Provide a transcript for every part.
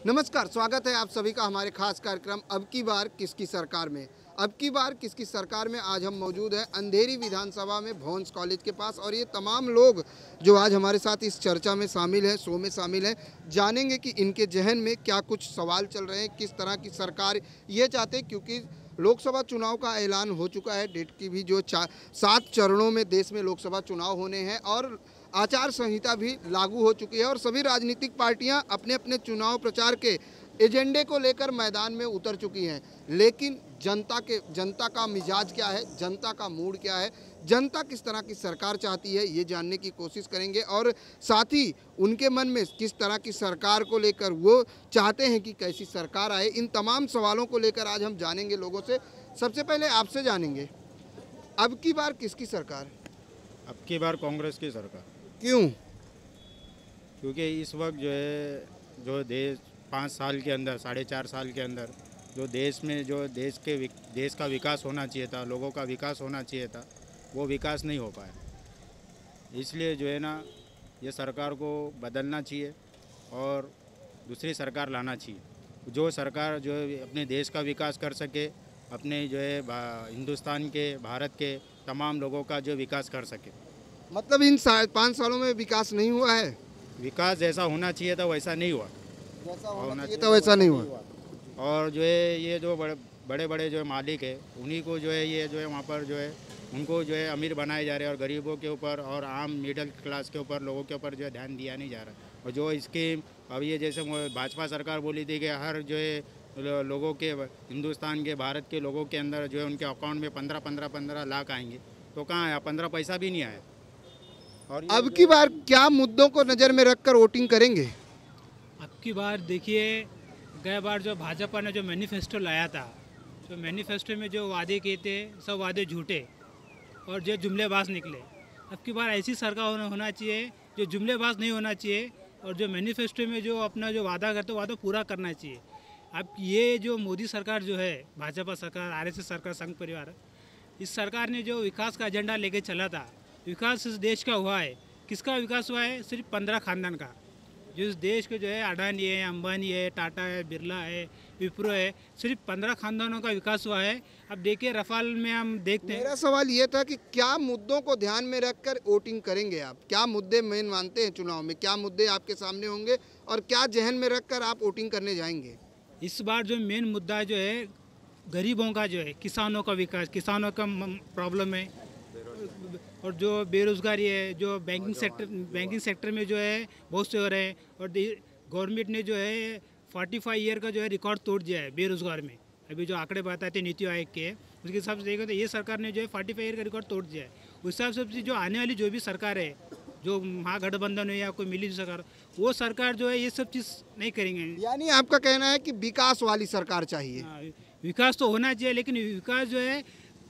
नमस्कार, स्वागत है आप सभी का हमारे खास कार्यक्रम अब की बार किसकी सरकार में। अब की बार किसकी सरकार में आज हम मौजूद हैं अंधेरी विधानसभा में भोंस कॉलेज के पास, और ये तमाम लोग जो आज हमारे साथ इस चर्चा में शामिल हैं, शो में शामिल हैं, जानेंगे कि इनके जहन में क्या कुछ सवाल चल रहे हैं, किस तरह की सरकार ये चाहते हैं। क्योंकि लोकसभा चुनाव का ऐलान हो चुका है, डेट की भी जो 7 चरणों में देश में लोकसभा चुनाव होने हैं और आचार संहिता भी लागू हो चुकी है और सभी राजनीतिक पार्टियां अपने अपने चुनाव प्रचार के एजेंडे को लेकर मैदान में उतर चुकी हैं। लेकिन जनता का मिजाज क्या है, जनता का मूड क्या है, जनता किस तरह की सरकार चाहती है, ये जानने की कोशिश करेंगे। और साथ ही उनके मन में किस तरह की सरकार को लेकर वो चाहते हैं कि कैसी सरकार आए, इन तमाम सवालों को लेकर आज हम जानेंगे लोगों से। सबसे पहले आपसे जानेंगे, अब की बार किसकी सरकार? अब की बार कांग्रेस की सरकार। क्यों? क्योंकि इस वक्त जो देश 5 साल के अंदर 4.5 साल के अंदर जो देश में जो देश का विकास होना चाहिए था, लोगों का विकास होना चाहिए था, वो विकास नहीं हो पाया। इसलिए जो है ना, ये सरकार को बदलना चाहिए और दूसरी सरकार लाना चाहिए, जो सरकार जो है अपने देश का विकास कर सके, अपने जो है हिंदुस्तान के, भारत के तमाम लोगों का जो विकास कर सके। मतलब इन 5 सालों में विकास नहीं हुआ है? विकास जैसा होना चाहिए था वैसा नहीं हुआ, जैसा होना चाहिए था वैसा नहीं हुआ। और जो है ये जो बड़े बड़े जो मालिक है, उन्हीं को जो है ये जो है वहाँ पर जो है उनको जो है अमीर बनाए जा रहे हैं और गरीबों के ऊपर और आम मिडिल क्लास के ऊपर लोगों के ऊपर जो है ध्यान दिया नहीं जा रहा। और जो स्कीम अब ये जैसे भाजपा सरकार बोली थी कि हर जो है लोगों के, हिंदुस्तान के, भारत के लोगों के अंदर जो है उनके अकाउंट में 15 लाख आएंगे, तो कहाँ आया? 15 पैसा भी नहीं आया। और अब की बार क्या मुद्दों को नज़र में रखकर वोटिंग करेंगे? अब की बार देखिए, गए बार जो भाजपा ने जो मैनिफेस्टो लाया था, तो मैनिफेस्टो में जो वादे किए थे सब वादे झूठे और जो जुमलेबाज निकले। अब की बार ऐसी सरकार होना चाहिए जो जुमलेबाज नहीं होना चाहिए और जो मैनिफेस्टो में जो अपना जो वादा करते वादा पूरा करना चाहिए। अब ये जो मोदी सरकार जो है, भाजपा सरकार, आरएसएस सरकार, संघ परिवार, इस सरकार ने जो विकास का एजेंडा लेके चला था, विकास इस देश का हुआ है। किसका विकास हुआ है? सिर्फ 15 खानदान का। जो इस देश के जो है अडानी है, अंबानी है, टाटा है, बिरला है, विप्रो है, सिर्फ 15 खानदानों का विकास हुआ है। अब देखिए रफाल में हम देखते हैं। मेरा सवाल ये था कि क्या मुद्दों को ध्यान में रखकर वोटिंग करेंगे आप? क्या मुद्दे मेन मानते हैं चुनाव में? क्या मुद्दे आपके सामने होंगे और क्या जहन में रखकर आप वोटिंग करने जाएंगे? इस बार जो मेन मुद्दा जो है गरीबों का जो है, किसानों का विकास, किसानों का प्रॉब्लम है, और जो बेरोज़गारी है, जो बैंकिंग सेक्टर में जो है बहुत से हो रहे हैं। और गवर्नमेंट ने जो है 45 ईयर का जो है रिकॉर्ड तोड़ दिया है बेरोज़गार में। अभी जो आंकड़े बताते हैं नीति आयोग के, उसके हिसाब से देखो तो ये सरकार ने जो है 45 ईयर का रिकॉर्ड तोड़ दिया है। उस हिसाब से जो आने वाली जो भी सरकार है, जो महागठबंधन है या कोई मिली सरकार, वो सरकार जो है ये सब चीज़ नहीं करेंगे। यानी आपका कहना है कि विकास वाली सरकार चाहिए? हाँ, विकास तो होना चाहिए, लेकिन विकास जो है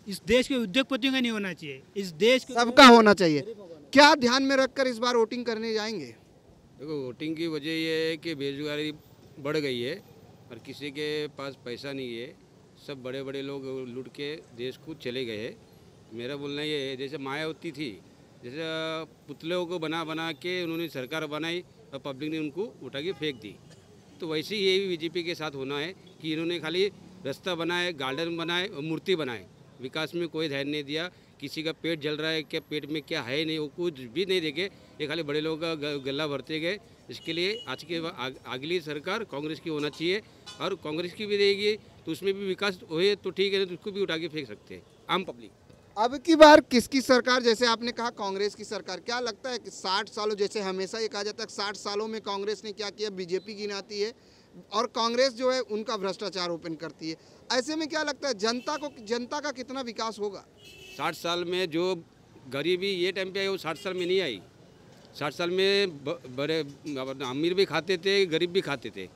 इस देश के उद्योगपतियों का नहीं होना चाहिए, इस देश के सबका होना चाहिए। क्या ध्यान में रखकर इस बार वोटिंग करने जाएंगे? देखो, वोटिंग की वजह ये है कि बेरोजगारी बढ़ गई है और किसी के पास पैसा नहीं है। सब बड़े बड़े लोग लूट के देश को चले गए हैं। मेरा बोलना ये है, जैसे मायावती थी, जैसे पुतलों को बना बना के उन्होंने सरकार बनाई और पब्लिक ने उनको उठा के फेंक दी, तो वैसे ही ये भी बीजेपी के साथ होना है कि इन्होंने खाली रास्ता बनाए, गार्डन बनाए और मूर्ति बनाए, विकास में कोई ध्यान नहीं दिया। किसी का पेट जल रहा है, क्या पेट में क्या है नहीं, वो कुछ भी नहीं देखे, ये खाली बड़े लोगों का गला भरते गए। इसके लिए आज के अगली सरकार कांग्रेस की होना चाहिए, और कांग्रेस की भी रहेगी तो उसमें भी विकास होए तो ठीक है, तो उसको भी उठा के फेंक सकते हैं आम पब्लिक। अब की बार किसकी सरकार? जैसे आपने कहा कांग्रेस की सरकार, क्या लगता है कि 60 सालों, जैसे हमेशा ये कहा जाता है 60 सालों में कांग्रेस ने क्या किया, बीजेपी गिनाती है और कांग्रेस जो है उनका भ्रष्टाचार ओपन करती है। ऐसे में क्या लगता है जनता का कितना विकास होगा? 60 साल में जो गरीबी ये टाइम पे आई वो 60 साल में नहीं आई। 60 साल में बड़े अमीर भी खाते थे, गरीब भी खाते थे,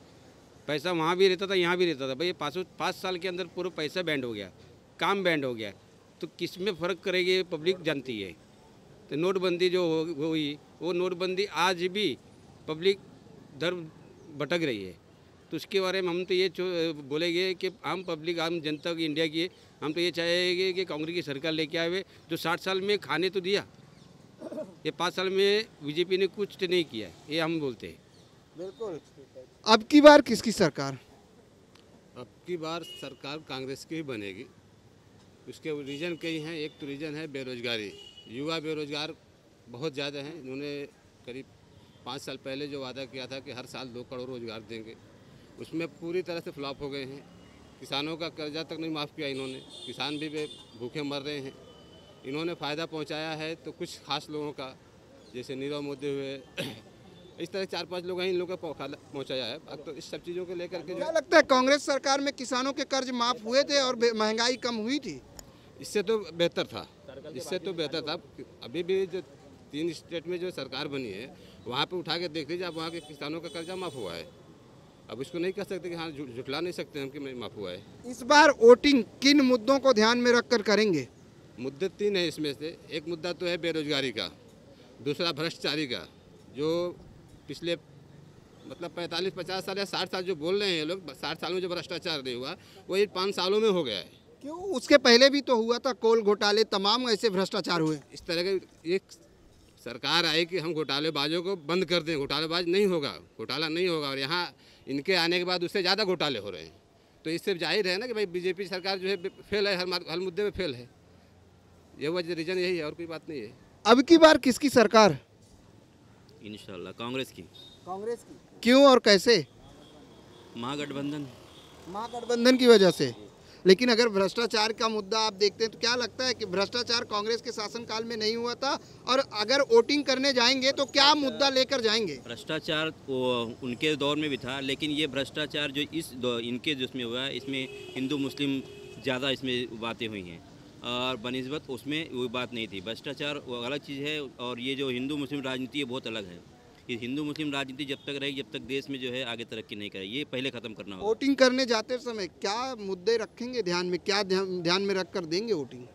पैसा वहाँ भी रहता था, यहाँ भी रहता था। भाई 5 साल के अंदर पूरा पैसा बैंड हो गया, काम बैंड हो गया, तो किस में फ़र्क करेगी पब्लिक जानती है। तो नोटबंदी जो हुई, वो नोटबंदी आज भी पब्लिक दर भटक रही है। तो उसके बारे में हम तो ये बोलेंगे कि आम पब्लिक, आम जनता की, इंडिया की, हम तो ये चाहेंगे कि कांग्रेस की सरकार लेके आए, जो 60 साल में खाने तो दिया, ये 5 साल में बीजेपी ने कुछ नहीं किया, ये हम बोलते हैं। बिल्कुल। अब की बार किसकी सरकार? अब की बार सरकार कांग्रेस की ही बनेगी। उसके रीज़न कई हैं। एक तो रीज़न है बेरोजगारी। युवा बेरोजगार बहुत ज़्यादा हैं। इन्होंने करीब 5 साल पहले जो वादा किया था कि हर साल 2 करोड़ रोजगार देंगे, उसमें पूरी तरह से फ्लॉप हो गए हैं। किसानों का कर्जा तक नहीं माफ़ किया इन्होंने। किसान भी भूखे मर रहे हैं। इन्होंने फ़ायदा पहुंचाया है तो कुछ खास लोगों का, जैसे नीरव मोदी हुए, इस तरह 4-5 लोग हैं, इन लोगों को पहुंचाया है। अब तो इस सब चीज़ों को लेकर के क्या लगता है कांग्रेस सरकार में किसानों के कर्ज माफ हुए थे और महंगाई कम हुई थी? इससे तो बेहतर था। इससे तो बेहतर था। अभी भी जो 3 स्टेट में जो सरकार बनी है, वहाँ पे उठा के देख लीजिए आप, वहाँ के किसानों का कर्जा माफ़ हुआ है। अब इसको नहीं कह सकते कि हाँ, झुठला नहीं सकते हम कि माफ़ हुआ है। इस बार वोटिंग किन मुद्दों को ध्यान में रखकर करेंगे? मुद्दे 3 हैं इसमें से। एक मुद्दा तो है बेरोजगारी का, दूसरा भ्रष्टाचारी का, जो पिछले मतलब 45-50 साल या 60 साल जो बोल रहे हैं लोग, 60 साल में जो भ्रष्टाचार नहीं हुआ वो ये 5 सालों में हो गया है। क्यों? उसके पहले भी तो हुआ था, कोल घोटाले, तमाम ऐसे भ्रष्टाचार हुए। इस तरह के एक सरकार आई कि हम घोटालेबाजों को बंद कर दें। घोटालेबाज नहीं होगा, घोटाला नहीं होगा। और यहाँ इनके आने के बाद उससे ज़्यादा घोटाले हो रहे हैं। तो इससे जाहिर है ना कि भाई बीजेपी सरकार जो है फेल है, हर मुद्दे में फेल है। ये वजह रीज़न यही है और कोई बात नहीं है। अब की बार किसकी सरकार? इंशाल्लाह कांग्रेस की। कांग्रेस की। क्यों और कैसे? महागठबंधन। महागठबंधन की वजह से। लेकिन अगर भ्रष्टाचार का मुद्दा आप देखते हैं तो क्या लगता है कि भ्रष्टाचार कांग्रेस के शासनकाल में नहीं हुआ था? और अगर वोटिंग करने जाएंगे तो क्या मुद्दा लेकर जाएंगे? भ्रष्टाचार उनके दौर में भी था, लेकिन ये भ्रष्टाचार जो इनके जिसमें हुआ है, इसमें हिंदू मुस्लिम ज़्यादा इसमें बातें हुई हैं और बनिस्बत उसमें वो बात नहीं थी। भ्रष्टाचार वो अलग चीज़ है और ये जो हिंदू मुस्लिम राजनीति है बहुत अलग है। ये हिंदू मुस्लिम राजनीति जब तक रहेगी, जब तक देश में जो है आगे तरक्की नहीं करेगी। ये पहले ख़त्म करना होगा। वोटिंग करने जाते समय क्या मुद्दे रखेंगे ध्यान में? क्या ध्यान में रखकर देंगे वोटिंग?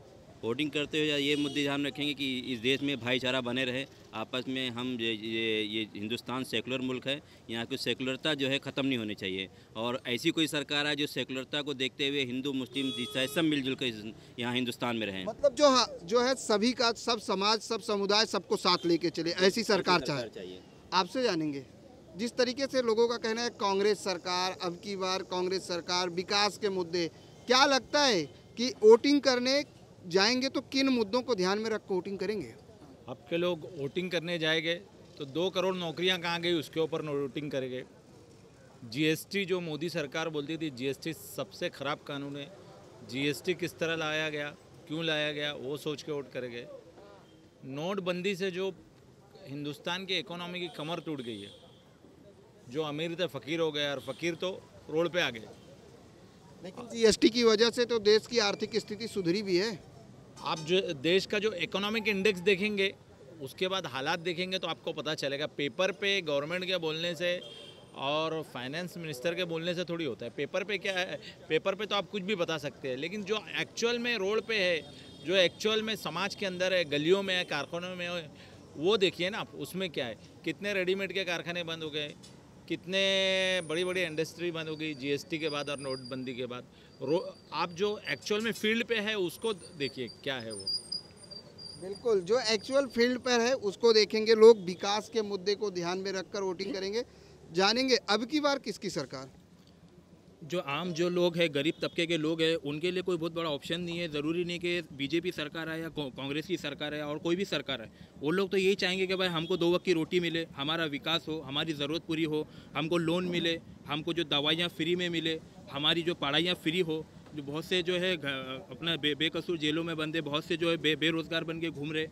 वोटिंग करते हुए ये मुद्दे ध्यान रखेंगे कि इस देश में भाईचारा बने रहे आपस में। हम ये हिंदुस्तान सेकुलर मुल्क है, यहाँ की सेकुलरता जो है ख़त्म नहीं होनी चाहिए। और ऐसी कोई सरकार है जो सेकुलरता को देखते हुए हिंदू मुस्लिम ईसाई सब मिलजुल कर यहाँ हिंदुस्तान में रहें। मतलब जो है सभी का, सब समाज, सब समुदाय, सबको साथ लेके चले, ऐसी सरकार चाहिए। आपसे जानेंगे, जिस तरीके से लोगों का कहना है कांग्रेस सरकार, अब की बार कांग्रेस सरकार, विकास के मुद्दे, क्या लगता है कि वोटिंग करने जाएंगे तो किन मुद्दों को ध्यान में रख वोटिंग करेंगे? अब के लोग वोटिंग करने जाएंगे तो 2 करोड़ नौकरियां कहाँ गई उसके ऊपर वोटिंग करेंगे। जीएसटी जो मोदी सरकार बोलती थी, जीएसटी सबसे ख़राब कानून है। जीएसटी किस तरह लाया गया, क्यों लाया गया, वो सोच के वोट करेंगे। नोटबंदी से जो हिंदुस्तान की इकोनॉमी की कमर टूट गई है, जो अमीर थे फ़कीर हो गए और फ़कीर तो रोड पे आ गए। लेकिन जीएसटी की वजह से तो देश की आर्थिक स्थिति सुधरी भी है। आप जो देश का जो इकोनॉमिक इंडेक्स देखेंगे, उसके बाद हालात देखेंगे तो आपको पता चलेगा। पेपर पे गवर्नमेंट के बोलने से और फाइनेंस मिनिस्टर के बोलने से थोड़ी होता है। पेपर पे क्या है, पेपर पे तो आप कुछ भी बता सकते हैं, लेकिन जो एक्चुअल में रोड पे है, जो एक्चुअल में समाज के अंदर है, गलियों में है, कारखानों में है, वो देखिए ना आप। उसमें क्या है, कितने रेडीमेड के कारखाने बंद हो गए, कितने बड़ी बड़ी इंडस्ट्री बंद हो गई जीएसटी के बाद और नोटबंदी के बाद। आप जो एक्चुअल में फील्ड पे है उसको देखिए क्या है वो। बिल्कुल, जो एक्चुअल फील्ड पर है उसको देखेंगे लोग। विकास के मुद्दे को ध्यान में रखकर वोटिंग करेंगे। जानेंगे अब की बार किसकी सरकार? जो आम जो लोग हैं, गरीब तबके के लोग हैं, उनके लिए कोई बहुत बड़ा ऑप्शन नहीं है। ज़रूरी नहीं कि बीजेपी सरकार है या कांग्रेस की सरकार है और कोई भी सरकार है। वो लोग तो यही चाहेंगे कि भाई हमको 2 वक्त की रोटी मिले, हमारा विकास हो, हमारी ज़रूरत पूरी हो, हमको लोन मिले, हमको जो दवाइयाँ फ्री में मिले, हमारी जो पढ़ाइयाँ फ्री हो। जो बहुत से जो है अपना बेकसूर जेलों में बंदे, बहुत से जो है बेरोज़गार बन के घूम रहे।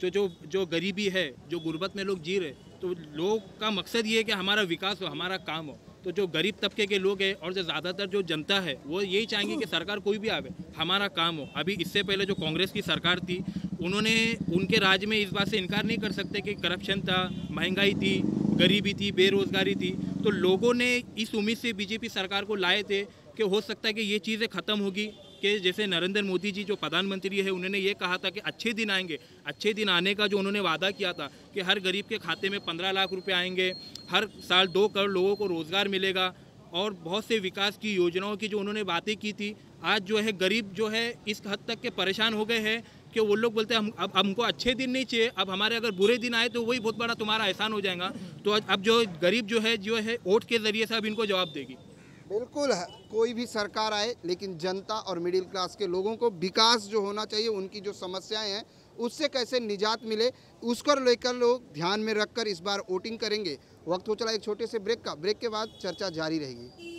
जो गरीबी है, जो गुर्बत में लोग जी रहे, तो लोग का मकसद ये है कि हमारा विकास हो, हमारा काम हो। तो जो गरीब तबके के लोग हैं और जो ज़्यादातर जो जनता है, वो यही चाहेंगे कि सरकार कोई भी आवे, हमारा काम हो। अभी इससे पहले जो कांग्रेस की सरकार थी, उन्होंने उनके राज्य में इस बात से इनकार नहीं कर सकते कि करप्शन था, महंगाई थी, गरीबी थी, बेरोज़गारी थी। तो लोगों ने इस उम्मीद से बीजेपी सरकार को लाए थे कि हो सकता है कि ये चीज़ें ख़त्म होगी, कि जैसे नरेंद्र मोदी जी जो प्रधानमंत्री है, उन्होंने ये कहा था कि अच्छे दिन आएंगे। अच्छे दिन आने का जो उन्होंने वादा किया था कि हर गरीब के खाते में 15 लाख रुपए आएंगे, हर साल 2 करोड़ लोगों को रोज़गार मिलेगा और बहुत से विकास की योजनाओं की जो उन्होंने बातें की थी, आज जो है गरीब जो है इस हद तक के परेशान हो गए हैं कि वो लोग बोलते हैं हम अब हमको अच्छे दिन नहीं चाहिए, अब हमारे अगर बुरे दिन आए तो वही बहुत बड़ा तुम्हारा एहसान हो जाएगा। तो अब जो गरीब जो है वोट के ज़रिए से अब इनको जवाब देगी। बिल्कुल है, कोई भी सरकार आए लेकिन जनता और मिडिल क्लास के लोगों को विकास जो होना चाहिए, उनकी जो समस्याएं हैं उससे कैसे निजात मिले, उसको लेकर लोग ध्यान में रखकर इस बार वोटिंग करेंगे। वक्त हो चला एक छोटे से ब्रेक का, ब्रेक के बाद चर्चा जारी रहेगी।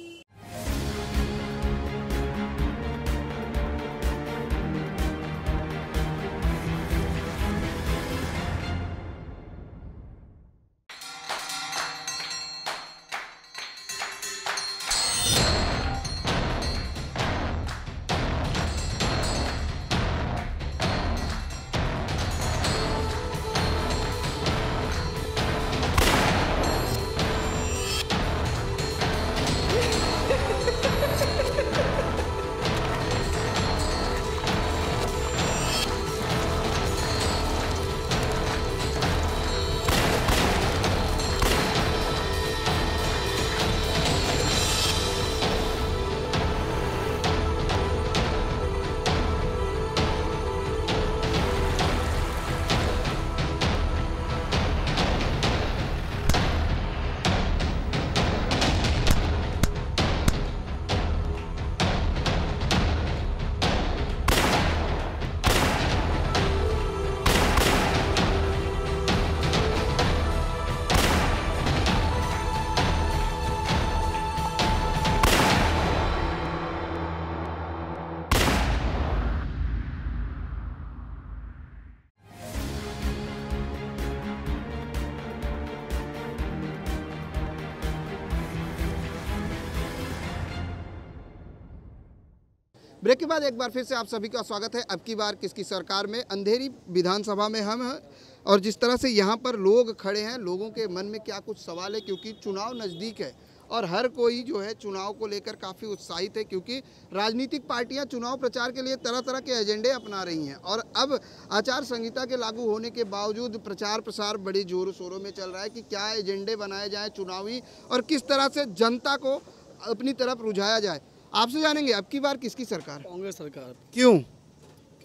ब्रेक के बाद एक बार फिर से आप सभी का स्वागत है। अब की बार किसकी सरकार में अंधेरी विधानसभा में हम हैं और जिस तरह से यहाँ पर लोग खड़े हैं, लोगों के मन में क्या कुछ सवाल है, क्योंकि चुनाव नज़दीक है और हर कोई जो है चुनाव को लेकर काफ़ी उत्साहित है, क्योंकि राजनीतिक पार्टियां चुनाव प्रचार के लिए तरह तरह के एजेंडे अपना रही हैं और अब आचार संहिता के लागू होने के बावजूद प्रचार प्रसार बड़ी जोरों शोरों में चल रहा है कि क्या एजेंडे बनाए जाएँ चुनावी और किस तरह से जनता को अपनी तरफ रुझाया जाए। आपसे जानेंगे अब की बार किसकी सरकार? कांग्रेस सरकार। क्यों?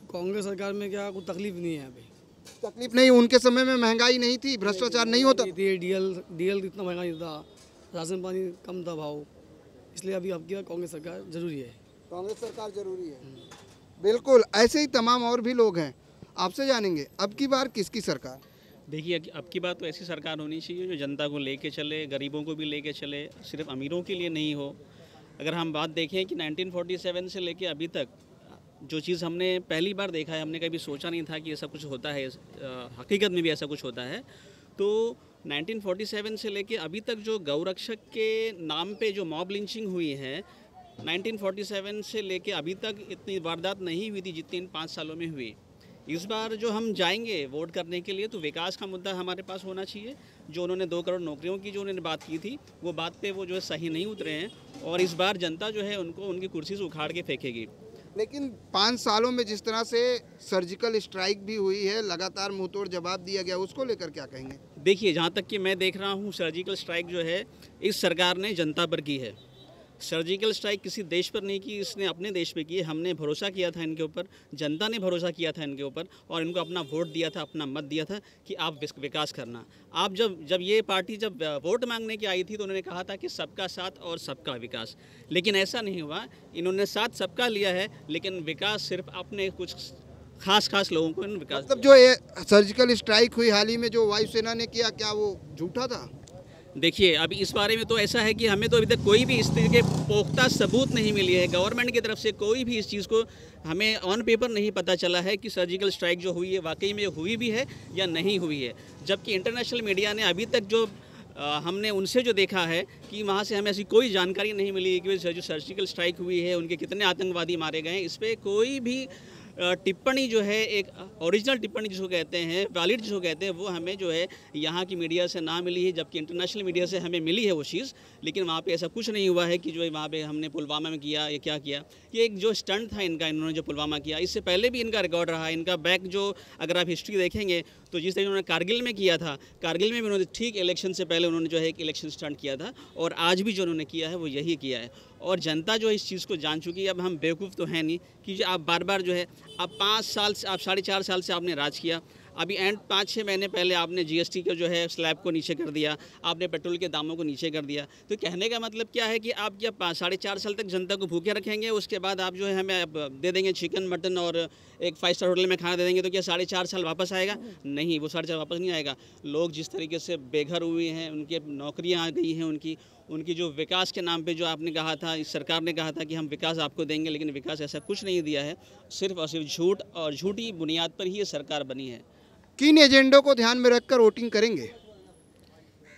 कांग्रेस सरकार में क्या कोई तकलीफ नहीं है अभी। तकलीफ नहीं, उनके समय में महंगाई नहीं थी, भ्रष्टाचार नहीं होता, डीएल इतना महंगा नहीं था, राशन पानी कम था भाव, इसलिए अभी अब की बार कांग्रेस सरकार जरूरी है। कांग्रेस सरकार जरूरी है। बिल्कुल, ऐसे ही तमाम और भी लोग हैं। आपसे जानेंगे अब की बार किसकी सरकार? देखिए, अब की बात तो ऐसी सरकार होनी चाहिए जो जनता को लेके चले, गरीबों को भी लेके चले, सिर्फ अमीरों के लिए नहीं हो। अगर हम बात देखें कि 1947 से लेके अभी तक जो चीज़ हमने पहली बार देखा है, हमने कभी सोचा नहीं था कि ऐसा कुछ होता है, हकीकत में भी ऐसा कुछ होता है। तो 1947 से लेके अभी तक जो गौरक्षक के नाम पे जो मॉब लिंचिंग हुई है, 1947 से लेके अभी तक इतनी वारदात नहीं हुई थी जितनी इन 5 सालों में हुई। इस बार जो हम जाएंगे वोट करने के लिए तो विकास का मुद्दा हमारे पास होना चाहिए। जो उन्होंने 2 करोड़ नौकरियों की जो उन्होंने बात की थी, वो बात पे वो जो है सही नहीं उतरे हैं और इस बार जनता जो है उनको उनकी कुर्सी से उखाड़ के फेंकेगी। लेकिन 5 सालों में जिस तरह से सर्जिकल स्ट्राइक भी हुई है, लगातार मुंहतोड़ जवाब दिया गया, उसको लेकर क्या कहेंगे? देखिए, जहाँ तक कि मैं देख रहा हूँ, सर्जिकल स्ट्राइक जो है इस सरकार ने जनता पर की है। सर्जिकल स्ट्राइक किसी देश पर नहीं की, इसने अपने देश पे की है। हमने भरोसा किया था इनके ऊपर, जनता ने भरोसा किया था इनके ऊपर और इनको अपना वोट दिया था, अपना मत दिया था कि आप विकास करना। आप जब ये पार्टी जब वोट मांगने की आई थी तो उन्होंने कहा था कि सबका साथ और सबका विकास, लेकिन ऐसा नहीं हुआ। इन्होंने साथ सबका लिया है लेकिन विकास सिर्फ अपने कुछ खास लोगों को इन्होंने विकास। मतलब जो ये सर्जिकल स्ट्राइक हुई हाल ही में जो वायुसेना ने किया, क्या वो झूठा था? देखिए, अभी इस बारे में तो ऐसा है कि हमें तो अभी तक कोई भी इस तरह के पुख्ता सबूत नहीं मिली है। गवर्नमेंट की तरफ से कोई भी इस चीज़ को हमें ऑन पेपर नहीं पता चला है कि सर्जिकल स्ट्राइक जो हुई है वाकई में हुई भी है या नहीं हुई है। जबकि इंटरनेशनल मीडिया ने अभी तक जो हमने उनसे जो देखा है कि वहाँ से हमें ऐसी कोई जानकारी नहीं मिली है कि जो सर्जिकल स्ट्राइक हुई है उनके कितने आतंकवादी मारे गए हैं। इस पर कोई भी टिप्पणी जो है, एक ओरिजिनल टिप्पणी जिसको कहते हैं, वैलिड जिसको कहते हैं, वो हमें जो है यहाँ की मीडिया से ना मिली है, जबकि इंटरनेशनल मीडिया से हमें मिली है वो चीज़। लेकिन वहाँ पे ऐसा कुछ नहीं हुआ है कि जो है वहाँ पे हमने पुलवामा में किया या क्या किया। ये एक जो स्टंट था इनका, इन्होंने जो पुलवामा किया, इससे पहले भी इनका रिकॉर्ड रहा है। इनका बैक जो अगर आप हिस्ट्री देखेंगे तो जिस तरीके उन्होंने कारगिल में किया था, कारगिल में भी उन्होंने ठीक इलेक्शन से पहले उन्होंने जो है एक इलेक्शन स्टार्ट किया था, और आज भी जो उन्होंने किया है वो यही किया है। और जनता जो इस चीज़ को जान चुकी है। अब हम बेवकूफ़ तो हैं नहीं कि जो आप बार बार जो है, अब 5 साल से, आप 4.5 साल से आपने राज किया, अभी एंड 5-6 महीने पहले आपने जीएसटी को जो है स्लैब को नीचे कर दिया, आपने पेट्रोल के दामों को नीचे कर दिया। तो कहने का मतलब क्या है कि आप क्या 4.5 साल तक जनता को भूखे रखेंगे, उसके बाद आप जो है हमें दे देंगे चिकन मटन और एक 5 स्टार होटल में खाना दे देंगे, तो क्या 4.5 साल वापस आएगा? नहीं, वो 4.5 वापस नहीं आएगा। लोग जिस तरीके से बेघर हुए हैं, उनके नौकरियाँ आ गई हैं, उनकी जो विकास के नाम पे जो आपने कहा था, इस सरकार ने कहा था कि हम विकास आपको देंगे, लेकिन विकास ऐसा कुछ नहीं दिया है। सिर्फ और सिर्फ झूठ और झूठी बुनियाद पर ही ये सरकार बनी है। किन एजेंडों को ध्यान में रखकर वोटिंग करेंगे?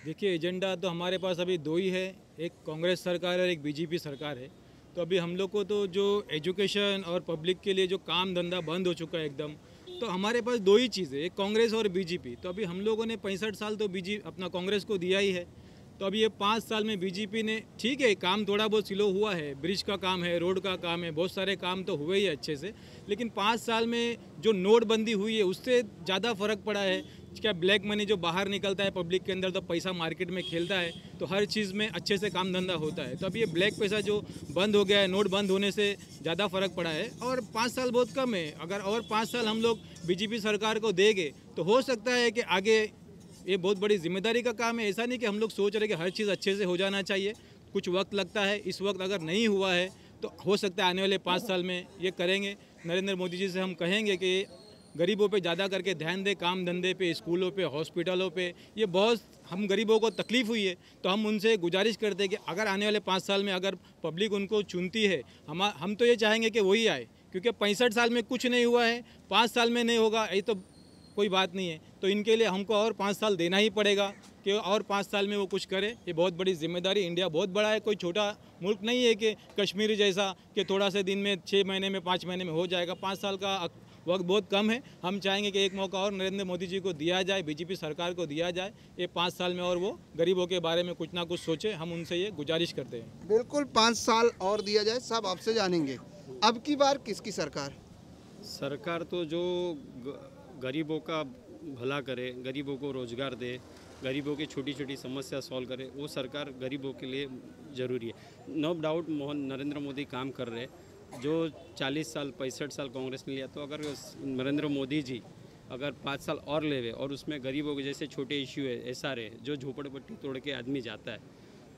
देखिए, एजेंडा तो हमारे पास अभी 2 ही है, एक कांग्रेस सरकार है और एक बीजेपी सरकार है। तो अभी हम लोग को तो जो एजुकेशन और पब्लिक के लिए जो काम धंधा बंद हो चुका है एकदम, तो हमारे पास 2 ही चीज़ है, एक कांग्रेस और बीजेपी। तो अभी हम लोगों ने 65 साल तो अपना कांग्रेस को दिया ही है। तो अभी ये 5 साल में बीजेपी ने, ठीक है, काम थोड़ा बहुत स्लो हुआ है, ब्रिज का काम है, रोड का काम है, बहुत सारे काम तो हुए ही अच्छे से, लेकिन 5 साल में जो नोटबंदी हुई है उससे ज़्यादा फर्क पड़ा है। क्या ब्लैक मनी जो बाहर निकलता है पब्लिक के अंदर, तो पैसा मार्केट में खेलता है, तो हर चीज़ में अच्छे से काम धंधा होता है। तो अब ये ब्लैक पैसा जो बंद हो गया है, नोट बंद होने से ज़्यादा फर्क पड़ा है। और 5 साल बहुत कम है, अगर और 5 साल हम लोग बीजेपी सरकार को देंगे तो हो सकता है कि आगे, ये बहुत बड़ी जिम्मेदारी का काम है। ऐसा नहीं कि हम लोग सोच रहे कि हर चीज़ अच्छे से हो जाना चाहिए, कुछ वक्त लगता है। इस वक्त अगर नहीं हुआ है तो हो सकता है आने वाले 5 साल में ये करेंगे। नरेंद्र मोदी जी से हम कहेंगे कि गरीबों पे ज़्यादा करके ध्यान दें, काम धंधे पे, स्कूलों पे, हॉस्पिटलों पे। ये बहुत हम गरीबों को तकलीफ़ हुई है, तो हम उनसे गुजारिश करते हैं कि अगर आने वाले 5 साल में अगर पब्लिक उनको चुनती है, हम तो ये चाहेंगे कि वही आए, क्योंकि 65 साल में कुछ नहीं हुआ है, 5 साल में नहीं होगा, ये तो कोई बात नहीं है। तो इनके लिए हमको और 5 साल देना ही पड़ेगा कि और 5 साल में वो कुछ करे। ये बहुत बड़ी जिम्मेदारी, इंडिया बहुत बड़ा है, कोई छोटा मुल्क नहीं है कि कश्मीर जैसा कि थोड़ा से दिन में, 6 महीने में, 5 महीने में हो जाएगा। 5 साल का वक्त बहुत कम है। हम चाहेंगे कि एक मौका और नरेंद्र मोदी जी को दिया जाए, बीजेपी सरकार को दिया जाए, ये 5 साल में और वो गरीबों के बारे में कुछ ना कुछ सोचे। हम उनसे ये गुजारिश करते हैं। बिल्कुल, 5 साल और दिया जाए, सब आपसे जानेंगे। अब की बार किसकी सरकार? सरकार तो जो गरीबों का भला करे, गरीबों को रोज़गार दे, गरीबों की छोटी छोटी समस्या सॉल्व करे, वो सरकार गरीबों के लिए ज़रूरी है। नो डाउट नरेंद्र मोदी काम कर रहे, जो 40 साल 65 साल कांग्रेस ने लिया, तो अगर नरेंद्र मोदी जी अगर 5 साल और लेवे और उसमें गरीबों के जैसे छोटे इश्यू है, SRA जो झोपड़पट्टी तोड़ के आदमी जाता है,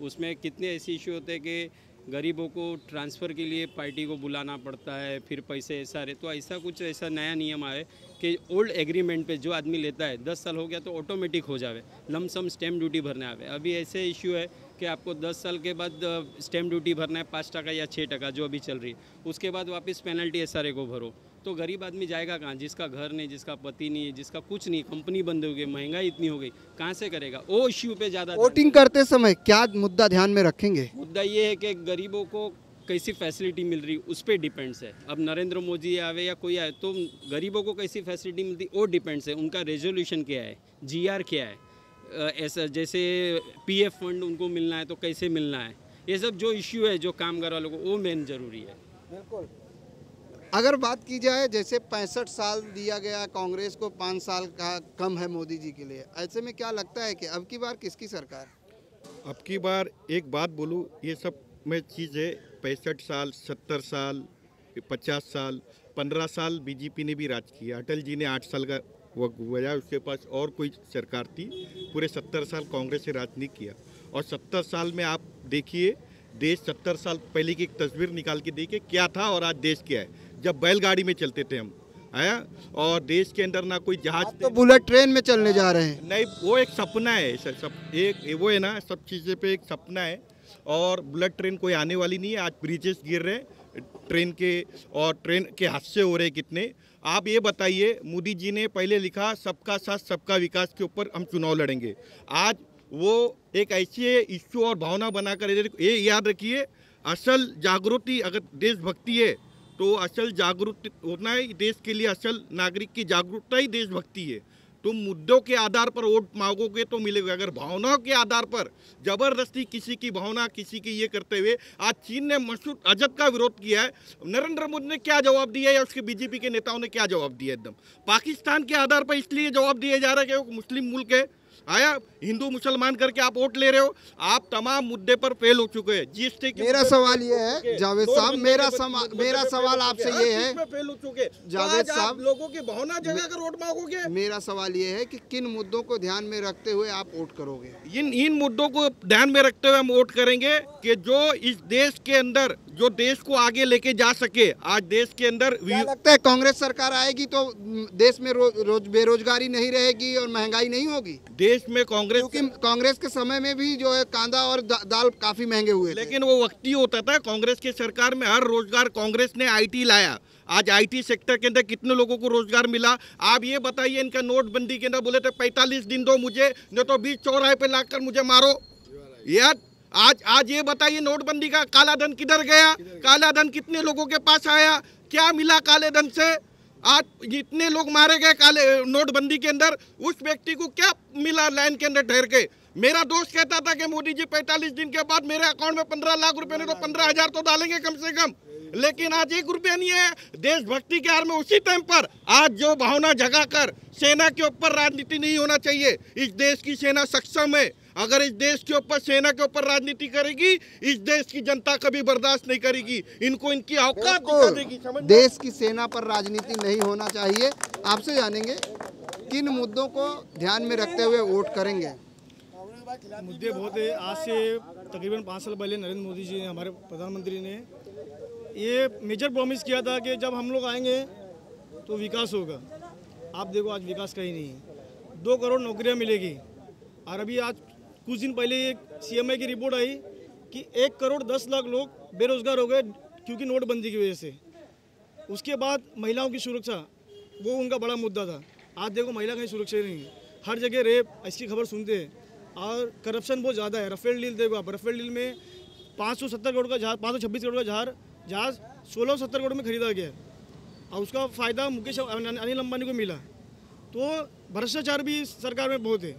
उसमें कितने ऐसे इश्यू होते हैं कि गरीबों को ट्रांसफ़र के लिए पार्टी को बुलाना पड़ता है, फिर पैसे SRA। तो ऐसा कुछ ऐसा नया नियम आए कि ओल्ड एग्रीमेंट पे जो आदमी लेता है 10 साल हो गया तो ऑटोमेटिक हो जावे, लमसम स्टैम्प ड्यूटी भरने आवे। अभी ऐसे इश्यू है कि आपको 10 साल के बाद स्टैम्प ड्यूटी भरना है 5% या 6% जो अभी चल रही है, उसके बाद वापस पेनल्टी SRA को भरो। तो गरीब आदमी जाएगा कहाँ? जिसका घर नहीं, जिसका पति नहीं, जिसका कुछ नहीं, कंपनी बंद हो गई, महंगाई इतनी हो गई, कहाँ से करेगा? वो इश्यू पे ज़्यादा वोटिंग करते समय क्या मुद्दा ध्यान में रखेंगे? मुद्दा ये है कि गरीबों को कैसी फैसिलिटी मिल रही उस पर डिपेंड्स है। अब नरेंद्र मोदी आवे या कोई आए, तो गरीबों को कैसी फैसिलिटी मिलती वो डिपेंड्स है। उनका रेजोल्यूशन क्या है, GR क्या है, ऐसा जैसे PF फंड उनको मिलना है तो कैसे मिलना है, ये सब जो इश्यू है जो कामगार वालों को, वो मेन ज़रूरी है। बिल्कुल, अगर बात की जाए जैसे 65 साल दिया गया कांग्रेस को, 5 साल का कम है मोदी जी के लिए, ऐसे में क्या लगता है कि अब की बार किसकी सरकार? अब की बार एक बात बोलूँ, ये सब में चीज़ है, 65 साल, 70 साल, 50 साल, 15 साल बीजेपी ने भी राज किया। अटल जी ने 8 साल का वक्त हुआ, उसके पास और कोई सरकार थी, पूरे 70 साल कांग्रेस से राज नहीं किया। और 70 साल में आप देखिए, देश 70 साल पहले की एक तस्वीर निकाल के देखिए क्या था और आज देश क्या है। जब बैलगाड़ी में चलते थे हम, आया, और देश के अंदर ना कोई जहाज, तो बुलेट ट्रेन में चलने जा रहे हैं। नहीं, वो एक सपना है, सब एक वो है ना, सब चीज़ें पे एक सपना है। और बुलेट ट्रेन कोई आने वाली नहीं है। आज ब्रिजेस गिर रहे ट्रेन के, और ट्रेन के हादसे हो रहे कितने। आप ये बताइए, मोदी जी ने पहले लिखा सबका साथ सबका विकास के ऊपर हम चुनाव लड़ेंगे। आज वो एक ऐसी इश्यू और भावना बनाकर, ये याद रखिए, असल जागृति अगर देशभक्ति है तो असल जागरूक होना है देश के लिए, असल नागरिक की जागरूकता ही देशभक्ति है। तुम मुद्दों के आधार पर वोट मांगोगे तो मिलेगा। अगर भावनाओं के आधार पर जबरदस्ती किसी की भावना किसी की ये करते हुए आज चीन ने मसूद अजहर का विरोध किया है, नरेंद्र मोदी ने क्या जवाब दिया है या उसके बीजेपी के नेताओं ने क्या जवाब दिया? एकदम पाकिस्तान के आधार पर इसलिए जवाब दिया जा रहा है कि वो मुस्लिम मुल्क है, आया हिंदू मुसलमान करके आप वोट ले रहे हो। आप तमाम मुद्दे पर फेल हो चुके हैं। जीएसटी मेरा सवाल ये है जावेद साहब, मेरा सवाल आपसे ये है फेल हो चुके जावेद साहब, लोगों की भावना जगह कर वोट मांगोगे। मेरा सवाल ये है कि किन मुद्दों को ध्यान में रखते हुए आप वोट करोगे? इन मुद्दों को ध्यान में रखते हुए हम वोट करेंगे कि जो इस देश के अंदर जो देश को आगे लेके जा सके। आज देश के अंदर क्या लगता है कांग्रेस सरकार आएगी तो देश में बेरोजगारी नहीं रहेगी और महंगाई नहीं होगी? देश में कांग्रेस, क्योंकि कांग्रेस के समय में भी जो है कांदा और दाल काफी महंगे हुए थे। लेकिन वो वक्ती होता था। कांग्रेस की सरकार में हर रोजगार कांग्रेस ने आईटी लाया। आज आईटी सेक्टर के अंदर कितने लोगों को रोजगार मिला? आप ये बताइए। इनका नोटबंदी के अंदर बोले थे 45 दिन दो मुझे, नहीं तो बीच चौराहे पे लाकर मुझे मारो। यार आज ये बताइए नोटबंदी का काला धन किधर गया? काला धन कितने लोगों के पास आया? क्या मिला काले धन से? आज जितने लोग मारे गए काले नोटबंदी के अंदर, उस व्यक्ति को क्या मिला लाइन के अंदर ठहर के? मेरा दोस्त कहता था कि मोदी जी 45 दिन के बाद मेरे अकाउंट में 15 लाख रुपए नहीं तो 15,000 तो डालेंगे कम से कम। लेकिन आज 1 रुपया नहीं है। देशभक्ति के आड़ में उसी टाइम पर आज जो भावना जगाकर सेना के ऊपर राजनीति नहीं होना चाहिए। इस देश की सेना सक्षम है। अगर इस देश के ऊपर सेना के ऊपर राजनीति करेगी, इस देश की जनता कभी बर्दाश्त नहीं करेगी। इनको इनकी औकात दिखा देगी। देश की सेना पर राजनीति नहीं होना चाहिए। आपसे जानेंगे किन मुद्दों को ध्यान में रखते हुए वोट करेंगे? मुद्दे बहुत है। आज से तकरीबन 5 साल पहले नरेंद्र मोदी जी ने, हमारे प्रधानमंत्री ने, ये मेजर प्रॉमिस किया था कि जब हम लोग आएंगे तो विकास होगा। आप देखो आज विकास कहीं नहीं है। 2 करोड़ नौकरियां मिलेगी। और अभी आज कुछ दिन पहले एक CMI की रिपोर्ट आई कि 1 करोड़ 10 लाख लोग बेरोजगार हो गए क्योंकि नोटबंदी की वजह से। उसके बाद महिलाओं की सुरक्षा, वो उनका बड़ा मुद्दा था। आज देखो महिला कहीं सुरक्षित नहीं है। हर जगह रेप, इसकी खबर सुनते हैं। और करप्शन बहुत ज़्यादा है। राफेल डील देखो आप, राफेल डील में 570 करोड़ का जहाज, 526 करोड़ का जहाज 1670 करोड़ में खरीदा गया और उसका फ़ायदा मुकेश अनिल अंबानी को मिला। तो भ्रष्टाचार भी सरकार में बहुत है।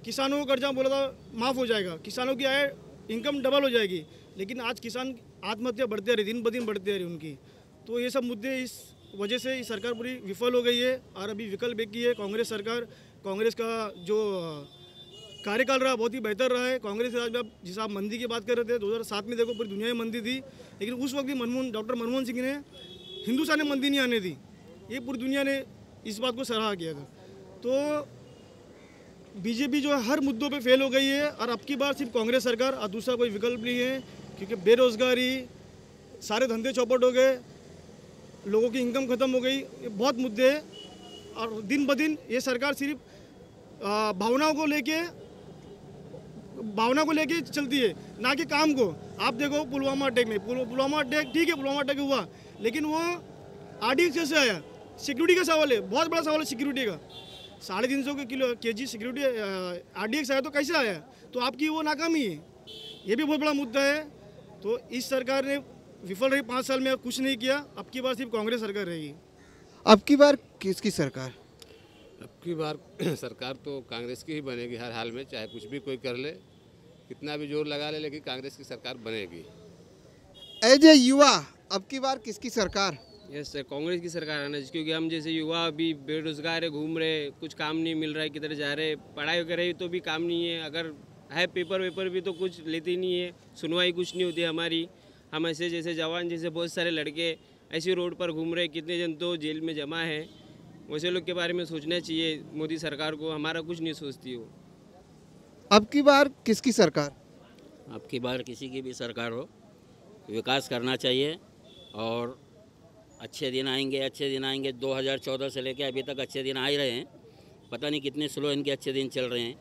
किसानों को कर्जा बोला था माफ़ हो जाएगा, किसानों की आय इनकम डबल हो जाएगी, लेकिन आज किसान आत्महत्या बढ़ते रही, दिन ब दिन बढ़ते रही उनकी। तो ये सब मुद्दे इस वजह से ये सरकार पूरी विफल हो गई है। और अभी विकल्प एक ही है कांग्रेस सरकार। कांग्रेस का जो कार्यकाल रहा बहुत ही बेहतर रहा है। कांग्रेस राज में अब जिस आप मंदी की बात कर रहे थे, 2007 में देखो पूरी दुनिया में मंदी थी, लेकिन उस वक्त भी डॉक्टर मनमोहन सिंह ने हिंदुस्तान में मंदी नहीं आने दी। ये पूरी दुनिया ने इस बात को सराहा किया था। तो बीजेपी जो है हर मुद्दों पे फेल हो गई है। और अब की बार सिर्फ कांग्रेस सरकार और दूसरा कोई विकल्प नहीं है, क्योंकि बेरोजगारी, सारे धंधे चौपट हो गए, लोगों की इनकम खत्म हो गई। ये बहुत मुद्दे हैं। और दिन ब दिन ये सरकार सिर्फ भावनाओं को लेके चलती है, ना कि काम को। आप देखो पुलवामा अटैक में, पुलवामा अटैक ठीक है, पुलवामा अटैक हुआ, लेकिन वो RDX कैसे आया? सिक्योरिटी का सवाल है, बहुत बड़ा सवाल है सिक्योरिटी का। 350 kg सिक्योरिटी RDX आया तो कैसे आया? तो आपकी वो नाकामी है। ये भी बहुत बड़ा मुद्दा है। तो इस सरकार ने विफल रही 5 साल में, कुछ नहीं किया। अब की बार सिर्फ कांग्रेस सरकार रहेगी। अब की बार किसकी सरकार? अब की बार सरकार तो कांग्रेस की ही बनेगी हर हाल में, चाहे कुछ भी कोई कर ले, कितना भी जोर लगा ले, लेकिन कांग्रेस की सरकार बनेगी। एज ए युवा अब की बार किसकी सरकार? यस सर, कांग्रेस की सरकार आना चाहिए, क्योंकि हम जैसे युवा अभी बेरोजगार है, घूम रहे, कुछ काम नहीं मिल रहा है, किधर जा रहे, पढ़ाई कर रहे तो भी काम नहीं है, अगर है पेपर भी तो कुछ लेते नहीं है, सुनवाई कुछ नहीं होती हमारी। हम ऐसे जैसे जवान जैसे बहुत सारे लड़के ऐसे रोड पर घूम रहे, कितने जन तो जेल में जमा है। वैसे लोग के बारे में सोचना चाहिए मोदी सरकार को, हमारा कुछ नहीं सोचती हो। अब की बार किसकी सरकार? अब की बार किसी की भी सरकार हो, विकास करना चाहिए और अच्छे दिन आएंगे। 2014 से लेकर अभी तक अच्छे दिन आ ही रहे हैं। पता नहीं कितने स्लो इनके अच्छे दिन चल रहे हैं।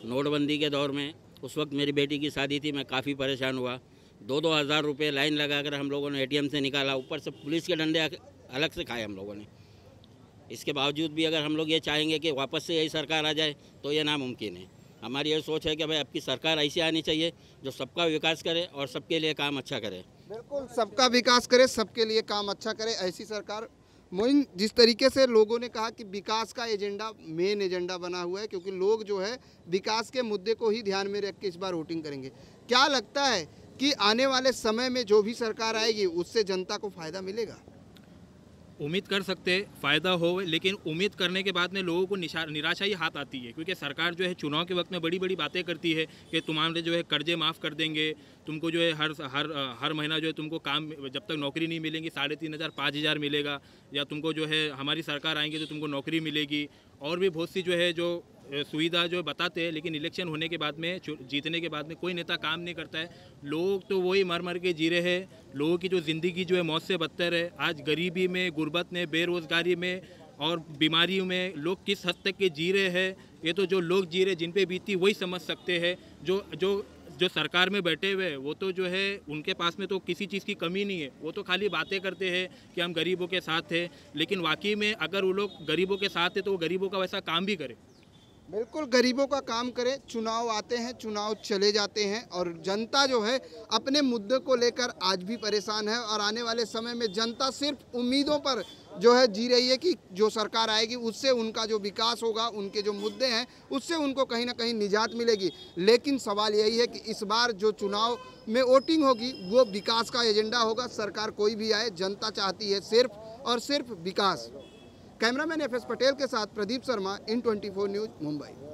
नोटबंदी के दौर में उस वक्त मेरी बेटी की शादी थी, मैं काफ़ी परेशान हुआ। 2-2 हज़ार रुपये लाइन लगाकर हम लोगों ने ATM से निकाला, ऊपर से पुलिस के डंडे अलग से खाए हम लोगों ने। इसके बावजूद भी अगर हम लोग ये चाहेंगे कि वापस से यही सरकार आ जाए तो ये नामुमकिन है। हमारी ये सोच है कि भाई आपकी सरकार ऐसी आनी चाहिए जो सबका विकास करे और सबके लिए काम अच्छा करे। बिल्कुल, सबका विकास करे, सबके लिए काम अच्छा करे, ऐसी सरकार मोइन, जिस तरीके से लोगों ने कहा कि विकास का एजेंडा मेन एजेंडा बना हुआ है, क्योंकि लोग जो है विकास के मुद्दे को ही ध्यान में रख के इस बार वोटिंग करेंगे, क्या लगता है कि आने वाले समय में जो भी सरकार आएगी उससे जनता को फायदा मिलेगा? उम्मीद कर सकते हैं फ़ायदा हो, लेकिन उम्मीद करने के बाद में लोगों को निराशा ही हाथ आती है, क्योंकि सरकार जो है चुनाव के वक्त में बड़ी बड़ी बातें करती है कि तुम्हारे जो है कर्जे माफ़ कर देंगे, तुमको जो है हर महीना जो है तुमको काम, जब तक नौकरी नहीं मिलेंगी 3,500 5,000 मिलेगा, या तुमको जो है हमारी सरकार आएंगे तो तुमको नौकरी मिलेगी, और भी बहुत सी जो है जो सुविधा जो बताते हैं, लेकिन इलेक्शन होने के बाद में, जीतने के बाद में कोई नेता काम नहीं करता है। लोग तो वही मर मर के जी रहे हैं, लोगों की जो ज़िंदगी जो है मौत से बदतर है। आज गरीबी में, गुर्बत में, बेरोज़गारी में और बीमारियों में लोग किस हद तक के जी रहे हैं, ये तो जो लोग जी रहे, जिन पे बीती वही समझ सकते हैं। जो सरकार में बैठे हुए वो तो जो है उनके पास में तो किसी चीज़ की कमी नहीं है, वो तो खाली बातें करते हैं कि हम गरीबों के साथ हैं, लेकिन वाकई में अगर वो लोग गरीबों के साथ है तो वो गरीबों का वैसा काम भी करे। बिल्कुल गरीबों का काम करे। चुनाव आते हैं, चुनाव चले जाते हैं, और जनता जो है अपने मुद्दे को लेकर आज भी परेशान है, और आने वाले समय में जनता सिर्फ उम्मीदों पर जो है जी रही है कि जो सरकार आएगी उससे उनका जो विकास होगा, उनके जो मुद्दे हैं उससे उनको कहीं ना कहीं निजात मिलेगी। लेकिन सवाल यही है कि इस बार जो चुनाव में वोटिंग होगी वो विकास का एजेंडा होगा। सरकार कोई भी आए, जनता चाहती है सिर्फ और सिर्फ विकास। कैमरामैन FS पटेल के साथ प्रदीप शर्मा, IN24 न्यूज़, मुंबई।